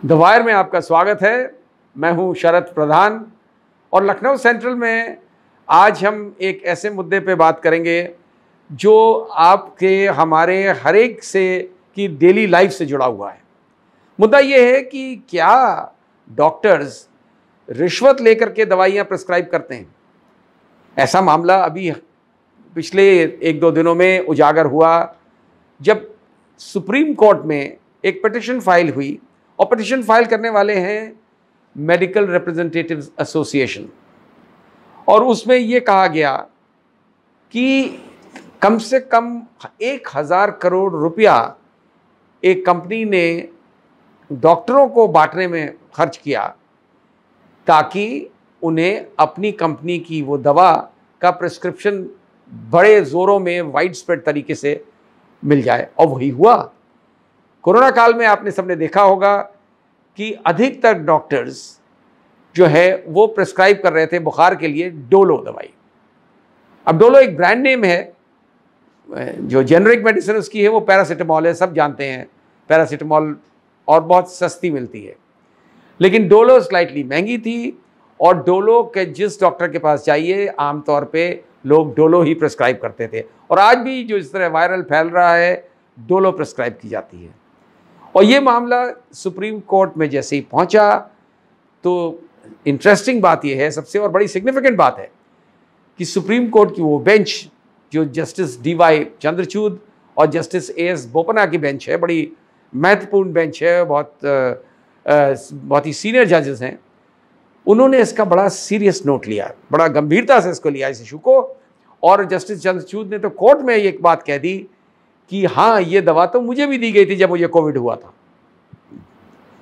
The wire में आपका स्वागत है। मैं हूं शरद प्रधान और लखनऊ सेंट्रल में आज हम एक ऐसे मुद्दे पे बात करेंगे जो आपके हमारे हर एक से की डेली लाइफ से जुड़ा हुआ है। मुद्दा ये है कि क्या डॉक्टर्स रिश्वत लेकर के दवाइयाँ प्रिस्क्राइब करते हैं। ऐसा मामला अभी पिछले एक दो दिनों में उजागर हुआ जब सुप्रीम कोर्ट में एक पिटिशन फाइल हुई और पिटिशन फाइल करने वाले हैं मेडिकल रिप्रेजेंटेटिव्स एसोसिएशन, और उसमें ये कहा गया कि कम से कम 1000 करोड़ रुपया एक कंपनी ने डॉक्टरों को बांटने में खर्च किया ताकि उन्हें अपनी कंपनी की वो दवा का प्रिस्क्रिप्शन बड़े ज़ोरों में वाइड स्प्रेड तरीके से मिल जाए। और वही हुआ। कोरोना काल में आपने सबने देखा होगा कि अधिकतर डॉक्टर्स जो है वो प्रिस्क्राइब कर रहे थे बुखार के लिए डोलो दवाई। अब डोलो एक ब्रांड नेम है, जो जेनरिक मेडिसिन उसकी है वो पैरासीटामॉल है, सब जानते हैं पैरासीटामॉल, और बहुत सस्ती मिलती है। लेकिन डोलो स्लाइटली महंगी थी और डोलो के जिस डॉक्टर के पास जाइए आमतौर पे लोग डोलो ही प्रिस्क्राइब करते थे, और आज भी जो इस तरह वायरल फैल रहा है डोलो प्रिस्क्राइब की जाती है। और ये मामला सुप्रीम कोर्ट में जैसे ही पहुंचा तो इंटरेस्टिंग बात यह है, सबसे और बड़ी सिग्निफिकेंट बात है कि सुप्रीम कोर्ट की वो बेंच जो जस्टिस DY चंद्रचूड़ और जस्टिस AS बोपन्ना की बेंच है, बड़ी महत्वपूर्ण बेंच है, बहुत ही सीनियर जजेस हैं, उन्होंने इसका बड़ा सीरियस नोट लिया, बड़ा गंभीरता से इसको लिया इस इशू को। और जस्टिस चंद्रचूड़ ने तो कोर्ट में एक बात कह दी कि हाँ, ये दवा तो मुझे भी दी गई थी जब मुझे कोविड हुआ था।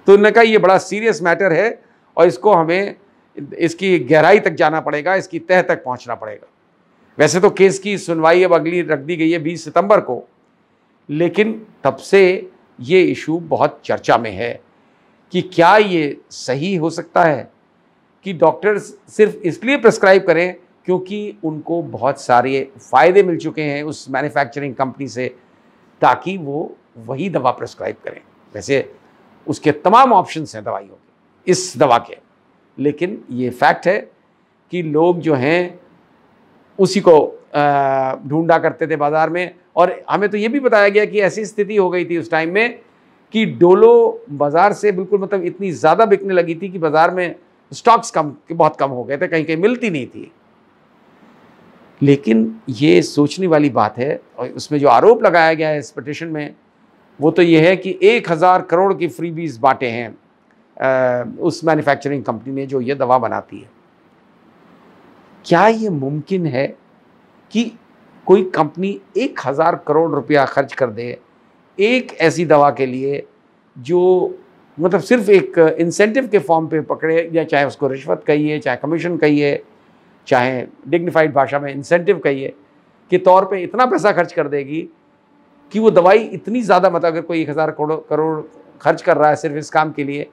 तो उन्होंने कहा ये बड़ा सीरियस मैटर है और इसको हमें इसकी गहराई तक जाना पड़ेगा, इसकी तह तक पहुंचना पड़ेगा। वैसे तो केस की सुनवाई अब अगली रख दी गई है 20 सितंबर को, लेकिन तब से ये इशू बहुत चर्चा में है कि क्या ये सही हो सकता है कि डॉक्टर्स सिर्फ इसलिए प्रिस्क्राइब करें क्योंकि उनको बहुत सारे फ़ायदे मिल चुके हैं उस मैन्युफैक्चरिंग कंपनी से, ताकि वो वही दवा प्रिस्क्राइब करें। वैसे उसके तमाम ऑप्शंस हैं दवाइयों के, इस दवा के, लेकिन ये फैक्ट है कि लोग जो हैं उसी को ढूंढा करते थे बाज़ार में। और हमें तो ये भी बताया गया कि ऐसी स्थिति हो गई थी उस टाइम में कि डोलो बाज़ार से बिल्कुल मतलब इतनी ज़्यादा बिकने लगी थी कि बाज़ार में स्टॉक्स बहुत कम हो गए थे, कहीं कहीं मिलती नहीं थी। लेकिन ये सोचने वाली बात है, और उसमें जो आरोप लगाया गया है इस पिटिशन में वो तो ये है कि 1000 करोड़ की फ्रीबीज बांटे हैं उस मैन्युफैक्चरिंग कंपनी ने जो ये दवा बनाती है। क्या ये मुमकिन है कि कोई कंपनी 1000 करोड़ रुपया खर्च कर दे एक ऐसी दवा के लिए जो मतलब सिर्फ एक इंसेंटिव के फॉर्म पे पकड़े, या चाहे उसको रिश्वत कहिए, चाहे कमीशन कहिए, चाहे डिग्निफाइड भाषा में इंसेंटिव कहिए, के तौर पे इतना पैसा खर्च कर देगी कि वो दवाई इतनी ज़्यादा, मतलब अगर कोई 1000 करोड़ खर्च कर रहा है सिर्फ इस काम के लिए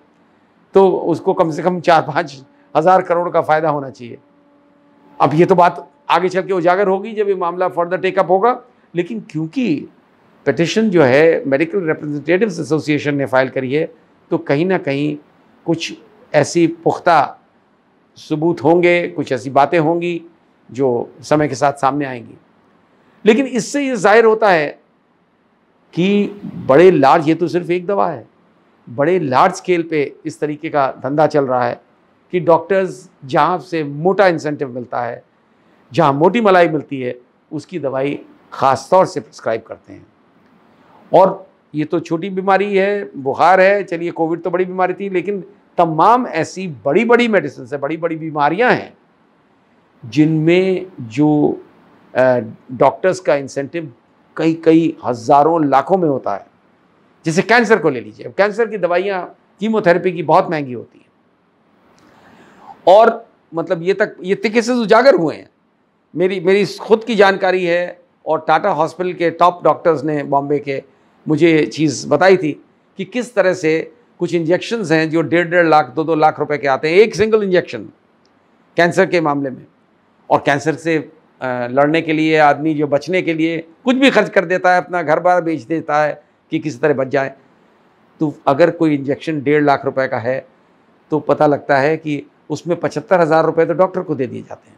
तो उसको कम से कम 4-5 हज़ार करोड़ का फ़ायदा होना चाहिए। अब ये तो बात आगे चल के उजागर होगी जब ये मामला फर्दर टेकअप होगा, लेकिन क्योंकि पिटिशन जो है मेडिकल रिप्रेजेंटेटिव्स एसोसिएशन ने फाइल करी है तो कहीं ना कहीं कुछ ऐसी पुख्ता सबूत होंगे, कुछ ऐसी बातें होंगी जो समय के साथ सामने आएंगी। लेकिन इससे ये जाहिर होता है कि बड़े लार्ज, ये तो सिर्फ एक दवा है, बड़े लार्ज स्केल पे इस तरीके का धंधा चल रहा है कि डॉक्टर्स जहाँ से मोटा इंसेंटिव मिलता है, जहाँ मोटी मलाई मिलती है, उसकी दवाई ख़ास तौर से प्रिस्क्राइब करते हैं। और ये तो छोटी बीमारी है, बुखार है, चलिए कोविड तो बड़ी बीमारी थी, लेकिन तमाम ऐसी बड़ी बड़ी मेडिसिन है, बड़ी बड़ी बीमारियां हैं जिनमें जो डॉक्टर्स का इंसेंटिव कई कई हज़ारों लाखों में होता है। जैसे कैंसर को ले लीजिए, अब कैंसर की दवाइयाँ कीमोथेरेपी की बहुत महंगी होती हैं, और मतलब ये केसेस उजागर हुए हैं। मेरी खुद की जानकारी है, और टाटा हॉस्पिटल के टॉप डॉक्टर्स ने बॉम्बे के मुझे ये चीज़ बताई थी कि किस तरह से कुछ इंजेक्शन्स हैं जो 1.5 लाख 2-2 लाख रुपए के आते हैं, एक सिंगल इंजेक्शन कैंसर के मामले में। और कैंसर से लड़ने के लिए आदमी जो बचने के लिए कुछ भी खर्च कर देता है, अपना घर बार बेच देता है कि किसी तरह बच जाए। तो अगर कोई इंजेक्शन 1.5 लाख रुपए का है तो पता लगता है कि उसमें 75,000 रुपए तो डॉक्टर को दे दिए जाते हैं।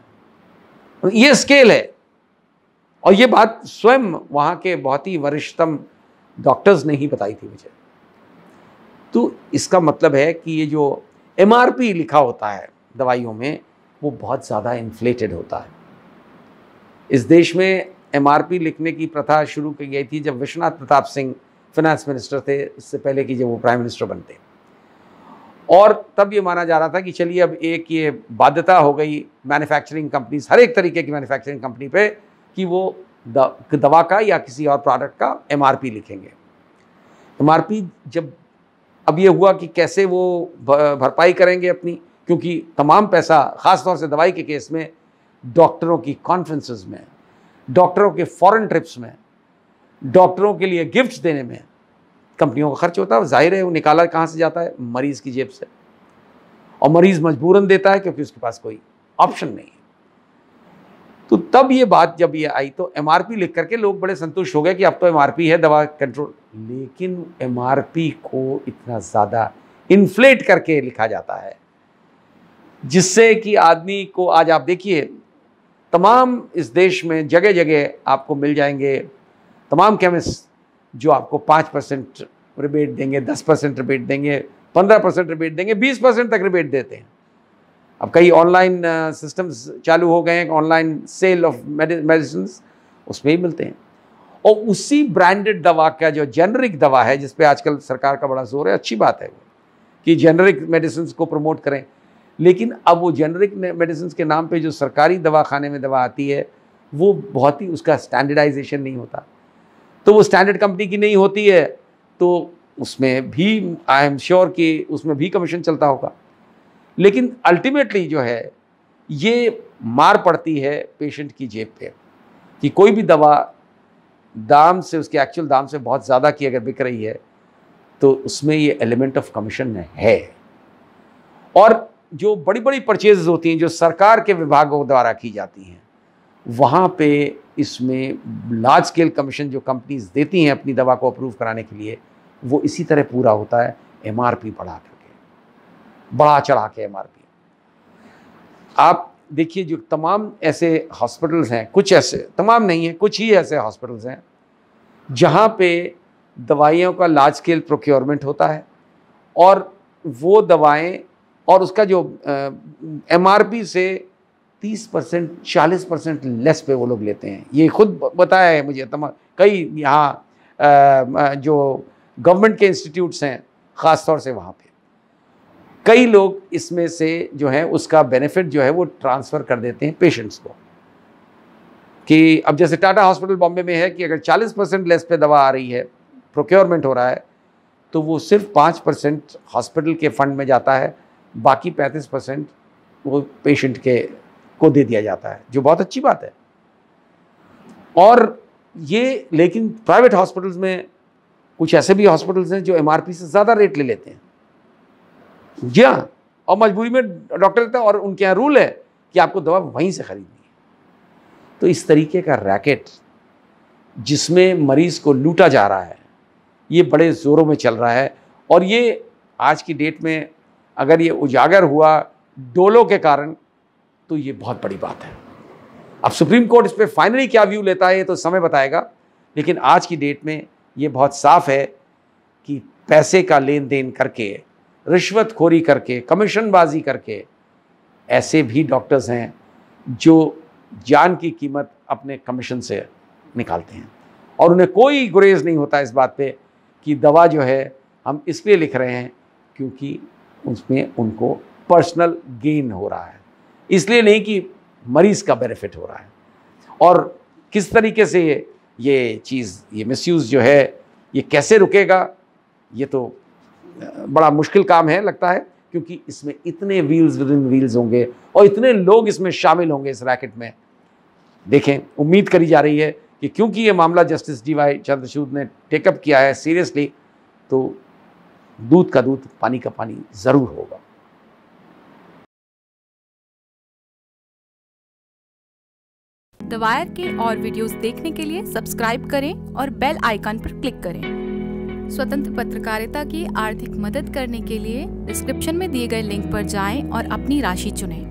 ये स्केल है, और ये बात स्वयं वहाँ के बहुत ही वरिष्ठतम डॉक्टर्स ने ही बताई थी मुझे। तो इसका मतलब है कि ये जो MRP लिखा होता है दवाइयों में, वो बहुत ज़्यादा इन्फ्लेटेड होता है। इस देश में MRP लिखने की प्रथा शुरू की गई थी जब विश्वनाथ प्रताप सिंह फाइनेंस मिनिस्टर थे, इससे पहले कि जब वो प्राइम मिनिस्टर बनते। और तब ये माना जा रहा था कि चलिए अब एक ये बाध्यता हो गई मैन्युफैक्चरिंग कंपनीज, हर एक तरीके की मैन्युफैक्चरिंग कंपनी पे, कि वो दवा का या किसी और प्रोडक्ट का MRP लिखेंगे। MRP जब अब ये हुआ कि कैसे वो भरपाई करेंगे अपनी, क्योंकि तमाम पैसा ख़ासतौर से दवाई के केस में डॉक्टरों की कॉन्फ्रेंसेस में, डॉक्टरों के फॉरेन ट्रिप्स में, डॉक्टरों के लिए गिफ्ट्स देने में कंपनियों का खर्च होता है। जाहिर है वो निकाला कहाँ से जाता है? मरीज़ की जेब से, और मरीज़ मजबूरन देता है क्योंकि उसके पास कोई ऑप्शन नहीं है। तो तब ये बात जब ये आई तो MRP लिख करके लोग बड़े संतुष्ट हो गए कि अब तो MRP है, दवा कंट्रोल। लेकिन MRP को इतना ज़्यादा इन्फ्लेट करके लिखा जाता है जिससे कि आदमी को, आज आप देखिए तमाम इस देश में जगह जगह आपको मिल जाएंगे तमाम केमिस्ट जो आपको 5% रिबेट देंगे, 10% रिबेट देंगे, 15% रिबेट देंगे, 20% तक रिबेट देते हैं। अब कई ऑनलाइन सिस्टम्स चालू हो गए हैं, ऑनलाइन सेल ऑफ मेडिसिन, उसमें ही मिलते हैं। और उसी ब्रांडेड दवा का जो जेनरिक दवा है, जिस पे आजकल सरकार का बड़ा जोर है, अच्छी बात है वो कि जेनरिक मेडिसिन को प्रमोट करें, लेकिन अब वो जेनरिक मेडिसिन के नाम पे जो सरकारी दवाखाने में दवा आती है वो बहुत ही, उसका स्टैंडर्डाइजेशन नहीं होता, तो वो स्टैंडर्ड कंपनी की नहीं होती है, तो उसमें भी आई एम श्योर कि उसमें भी कमीशन चलता होगा। लेकिन अल्टीमेटली जो है ये मार पड़ती है पेशेंट की जेब पे, कि कोई भी दवा दाम से, उसके एक्चुअल दाम से बहुत ज़्यादा की अगर बिक रही है तो उसमें ये एलिमेंट ऑफ कमीशन है। और जो बड़ी बड़ी परचेज होती हैं जो सरकार के विभागों द्वारा की जाती हैं, वहाँ पे इसमें लार्ज स्केल कमीशन जो कंपनीज देती हैं अपनी दवा को अप्रूव कराने के लिए, वो इसी तरह पूरा होता है MRP बढ़ा करके, बढ़ा चढ़ा के MRP। आप देखिए जो तमाम ऐसे हॉस्पिटल्स हैं, कुछ ऐसे, तमाम नहीं है, कुछ ही ऐसे हॉस्पिटल्स हैं जहाँ पे दवाइयों का लार्ज स्केल प्रोक्योरमेंट होता है, और वो दवाएं और उसका जो MRP से 30% 40% लेस पे वो लोग लेते हैं। ये खुद बताया है मुझे कई यहाँ जो गवर्नमेंट के इंस्टीट्यूट्स हैं, ख़ास तौर से वहाँ पे कई लोग इसमें से जो है उसका बेनिफिट जो है वो ट्रांसफ़र कर देते हैं पेशेंट्स को, कि अब जैसे टाटा हॉस्पिटल बॉम्बे में है कि अगर 40% लेस पे दवा आ रही है, प्रोक्योरमेंट हो रहा है, तो वो सिर्फ 5% हॉस्पिटल के फंड में जाता है, बाकी 35% वो पेशेंट को दे दिया जाता है, जो बहुत अच्छी बात है। और ये, लेकिन प्राइवेट हॉस्पिटल्स में कुछ ऐसे भी हॉस्पिटल्स हैं जो MRP से ज़्यादा रेट ले लेते हैं, जी हाँ, और मजबूरी में डॉक्टर लेता है, और उनके यहाँ रूल है कि आपको दवा वहीं से खरीदनी है। तो इस तरीके का रैकेट जिसमें मरीज को लूटा जा रहा है, ये बड़े ज़ोरों में चल रहा है, और ये आज की डेट में अगर ये उजागर हुआ डोलो के कारण तो ये बहुत बड़ी बात है। अब सुप्रीम कोर्ट इस पर फाइनली क्या व्यू लेता है ये तो समय बताएगा, लेकिन आज की डेट में ये बहुत साफ है कि पैसे का लेन देन करके, रिश्वतखोरी करके, कमीशनबाजी करके ऐसे भी डॉक्टर्स हैं जो जान की कीमत अपने कमीशन से निकालते हैं, और उन्हें कोई गुरेज नहीं होता इस बात पे कि दवा जो है हम इसलिए लिख रहे हैं क्योंकि उसमें उनको पर्सनल गेन हो रहा है, इसलिए नहीं कि मरीज़ का बेनिफिट हो रहा है। और किस तरीके से ये चीज़, ये मिसयूज़ जो है ये कैसे रुकेगा, ये तो बड़ा मुश्किल काम है लगता है, क्योंकि इसमें इतने व्हील्स विद इन व्हील्स होंगे और इतने लोग इसमें शामिल होंगे इस रैकेट में। देखें, उम्मीद करी जा रही है कि क्योंकि ये मामला जस्टिस DY चंद्रचूड़ ने टेकअप किया है सीरियसली, तो दूध का दूध, पानी का पानी ज़रूर होगा। द वायर के और वीडियोस देखने के लिए सब्सक्राइब करें और बेल आइकन पर क्लिक करें। स्वतंत्र पत्रकारिता की आर्थिक मदद करने के लिए डिस्क्रिप्शन में दिए गए लिंक पर जाएं और अपनी राशि चुनें।